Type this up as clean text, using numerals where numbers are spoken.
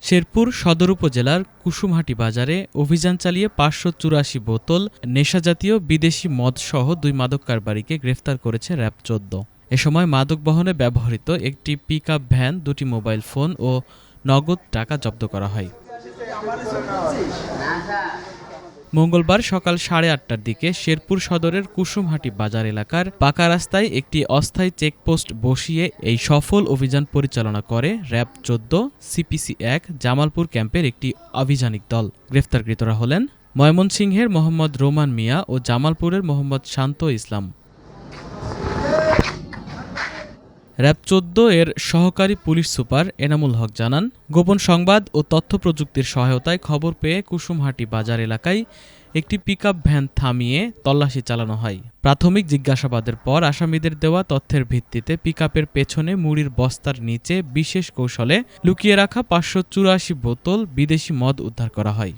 শেরপুর সদর উপজেলার কুসুমহাটি বাজারে অভিযান চালিয়ে ৫৮৪ বোতল নেশাজাতীয় বিদেশি মদসহ ২ মাদক কারবারিকে গ্রেফতার করেছে র্যাব-১৪। এ সময় মাদক বহনে ব্যবহৃত একটি পিকআপ ভ্যান, ২টি মোবাইল ফোন ও নগদ টাকা জব্দ করা হয়। মঙ্গলবার সকাল ৮:৩০টার দিকে শেরপুর সদরের কুসুমহাটি বাজার এলাকার পাকা রাস্তায় একটি অস্থায়ী চেকপোস্ট বসিয়ে এই সফল অভিযান পরিচালনা করে র্যাব-১৪ সিপিসি-১ জামালপুর ক্যাম্পের একটি আভিযানিক দল। গ্রেফতারকৃতরা হলেন ময়মনসিংহের মোহাম্মদ রোমান মিয়া ও জামালপুরের মোহাম্মদ শান্ত ইসলাম। র্যাব-১৪ এর সহকারী পুলিশ সুপার এনামুল হক জানান, গোপন সংবাদ ও তথ্য প্রযুক্তির সহায়তায় খবর পেয়ে কুসুমহাটি বাজার এলাকায় একটি পিকআপ ভ্যান থামিয়ে তল্লাশি চালানো হয়। প্রাথমিক জিজ্ঞাসাবাদের পর আসামিদের দেওয়া তথ্যের ভিত্তিতে পিকআপের পেছনে মুড়ির বস্তার নিচে বিশেষ কৌশলে লুকিয়ে রাখা ৫৮৪ বোতল বিদেশি মদ উদ্ধার করা হয়।